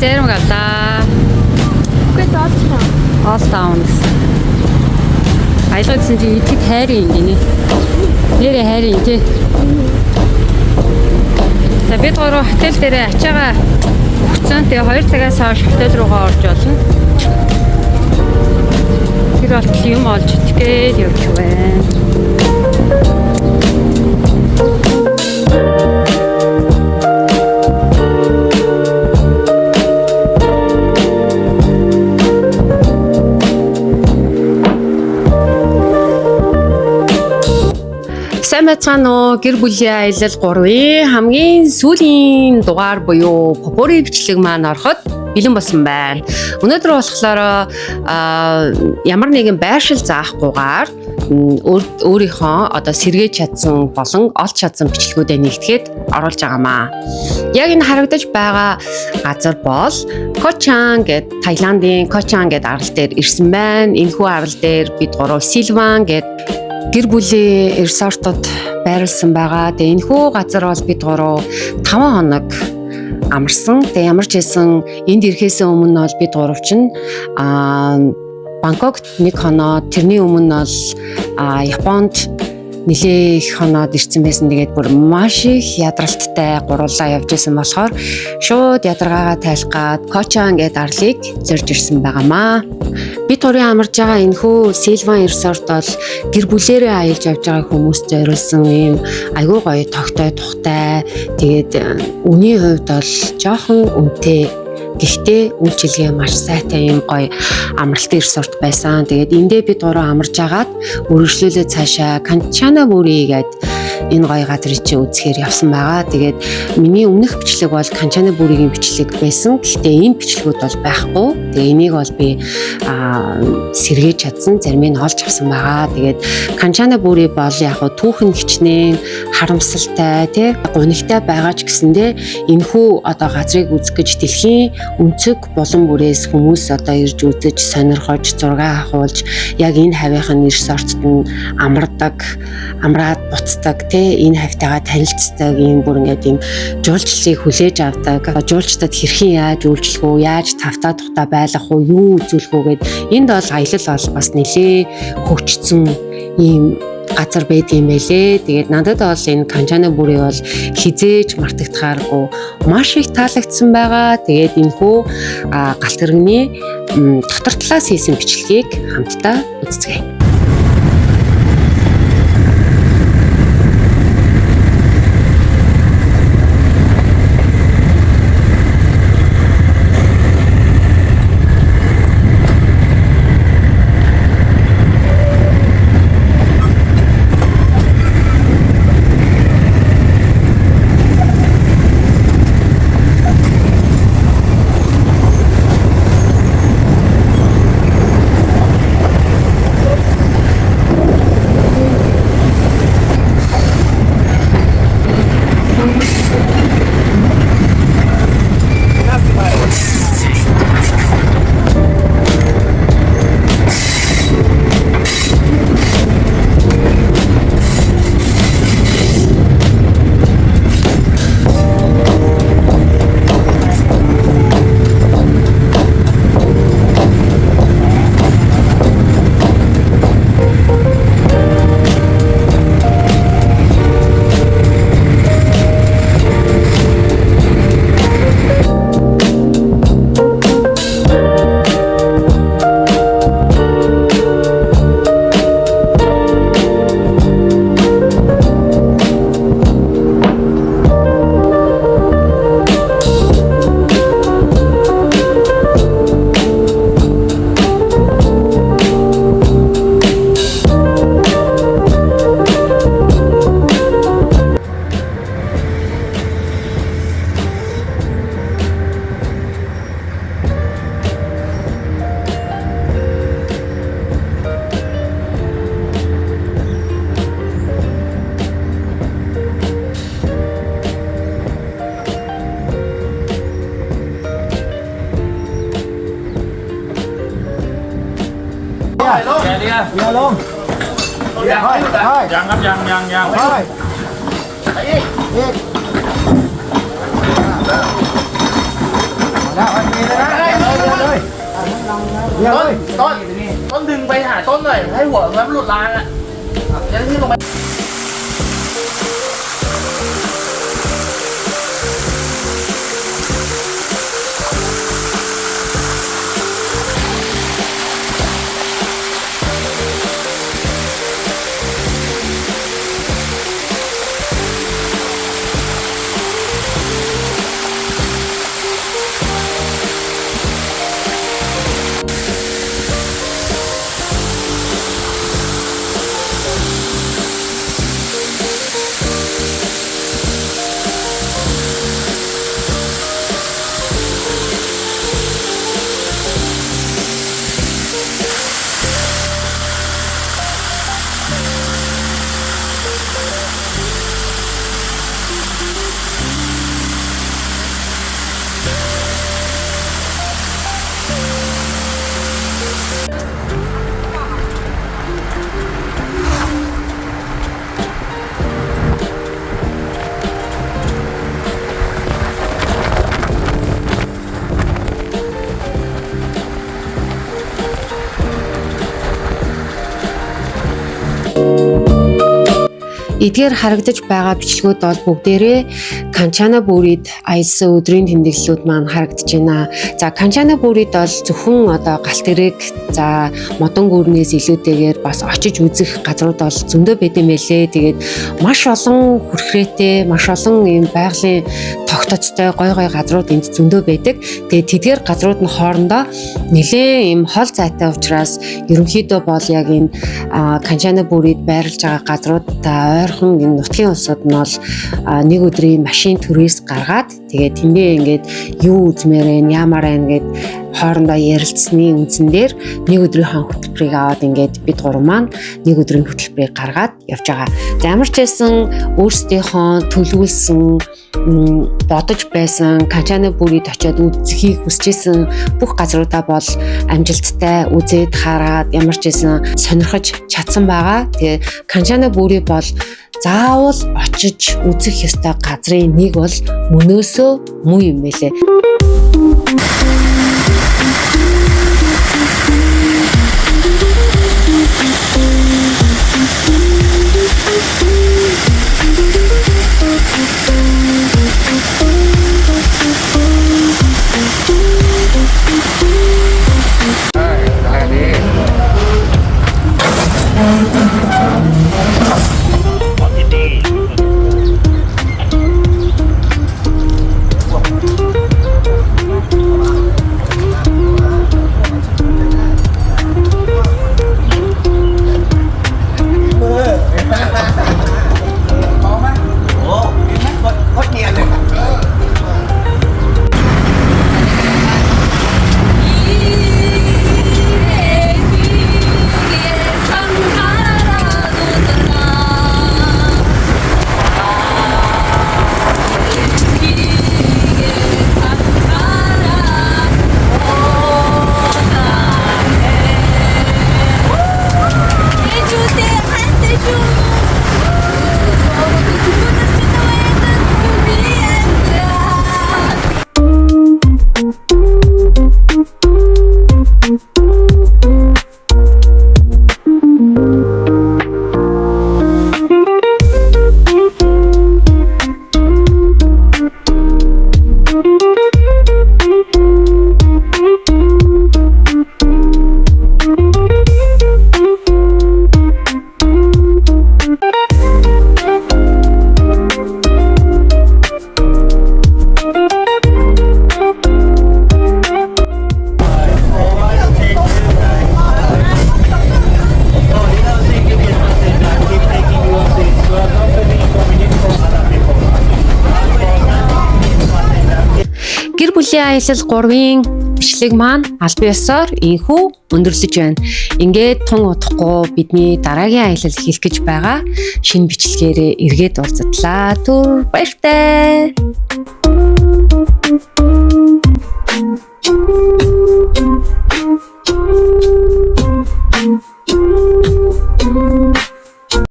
зарим галаа. Үгүй All down гэсэн. Айлгадсан чи итгэд хайрын гинэ. Нэрээ хайрын тий. За бид гурав хотел дээр ачаага өгцөн. Тэгээ 2 цагаас хойш хотел руугаа орж олно. Тэр болтол юм олж итгээд явж байна. Сайн байцгаана уу? Гэр бүлийн аялал 3-ийн хамгийн сүүлийн дугаар буюу попури бичлэг маань ороход бэлэн болсон байна. Өнөөдөр болохоор ямар нэгэн байршил заахгүйгээр өөрийнхөө одоо сэргээж чадсан болон олж чадсан бичлэгүүдээ нэгтгэхэд оруулж байгаамаа. Яг энэ харагдаж байгаа газар бол Кочан гэд Таиландын Кочан гэд арал дээр ирсэн байна. Энэхүү арал дээр бид гурав Силван гэд гэр бүлийн resort-од байрлсан байгаа. Тэгээ энэхүү газар бол бид гурав 5 хоног амарсан. Тэгээ ямар ч хэлсэн энд ирэхээс өмнө бол бид гурав чинь Бангкокт 1 хоноо, тэрний өмнө бол Японд нэлээ их хоноод ирсэн байсан. Тэгээд бүр маш их ядралттай гурлаа явж исэн болохоор шууд ядаргаагаа тайлгаад Кочан гэд арлыг зорж ирсэн байгаамаа. Бид гурийн амарж байгаа энэхүү Силван resort бол гэр бүлээрээ аялж явж байгаа хүмүүст зориулсан юм айгүй гоё тогтой тухтай. Тэгээд үний хувьд бол жоохон үнэтэй. Гэхдээ үйлчилгээ маш сайтай юм гоё амралтын resort байсан. Тэгээд эндээ бид гурав амарж агаад үргэлжлүүлээ цаашаа Канчанабури гээд энэ гоё газрыг чи үзэхээр явсан байгаа. Тэгээд миний өмнөх бичлэг бол Канчанабуригийн бичлэг байсан. Гэхдээ энэ бичлэгүүд бол байхгүй. Тэгээ энийг бол би сэргээж чадсан, зарим нь олж авсан байгаа. Тэгээд Канчанабури бол яг хуу түүхэн хичнээн харамсалтай тий гунигтай байгаа ч гэсэндээ энэхүү одоо газрыг үзэх гэж дэлхийн өнцөг булан бүрээс хүмүүс одоо ирж үзэж сонирхож зураг авахулж яг энэ хавийнхын resort-т нь амраад буцдаг тий энэ хавтайгаа танилцдаг юм бүр ингээд юм жуулчлалыг хүлээж авдаг. Жуулчдад хэрхэн яаж үйлчлэх үү, яаж тавтаа тухтаа байлгах уу, юу үзүүлэх үү гэд энд бол аялал бол бас нэлээ хөгжсөн ийм газар байдаг юм байлээ. Тэгээд надад бол энэ Канчанабури бол хизээж мартагдахааргүй маш их таалагдсан байгаа. Тэгээд энэхүү галт тэрэгний дотор талаас хийсэн бичлэгийг хамтдаа үзцгээе. Dạ luôn. Thôi, thôi. Dần. Thôi. Đi. ต้นดึงไปหาต้นหน่อยให้หัวมันหลุดรางอ่ะยังที่ลงไป Эдгээр харагдаж байгаа бичлэгүүд бол бүгдээрээ Канчана бүрид аялсан өдрийн тэмдэглэлүүд маань харагдаж байна. За Канчана бүрид бол зөвхөн одоо галт тэрэг за модон гүрнээс илүүтэйгээр бас очиж үзэх газрууд бол зөндөө байд юм байлээ. Тэгээд маш олон хүрхрээтэй, маш олон ийм байгалийн тогтцтой гой газрууд энд зөндөө байдаг. Тэгээд тэдгээр газрууд нь хоорондоо нэлээд ийм хол зайтай учраас ерөнхийдөө бол яг энэ Канчана бүрид байрлаж байгаа газрууд ойрхон энэ нутгийн улсууд нь бол нэг өдрийн машин түрээс гаргаад тэгээд тэндээ ингээд юу үзмээр вэ, ямар байна гэд хоорондоо ярилцсны үндсэн дээр нэг өдрийн хөтөлбөрийг аваад ингээд бид гурван маань нэг өдрийн хөтөлбөрийг гаргаад явж байгаа. За ямар ч байсан өөрсдийнхөө төлөвлөсөн бодож байсан Канчана бүрид очиод үзхийг хүсэжсэн бүх газруудаа бол амжилттай үзээд хараад ямар ч байсан сонирхож чадсан байгаа. Тэгээ Канчана бүрий бол заавал очиж үзэх ёстой газрын нэг бол мөнөөсөө муу юм байлээ. Аялал 3-ын бичлэг маань албан ёсоор инхүү өндөрлөж байна. Ингээд тун удахгүй бидний дараагийн аялал хийх гэж байгаа. Шинэ бичлэгээрээ эргээд уулзтлаа. Түр баяртай.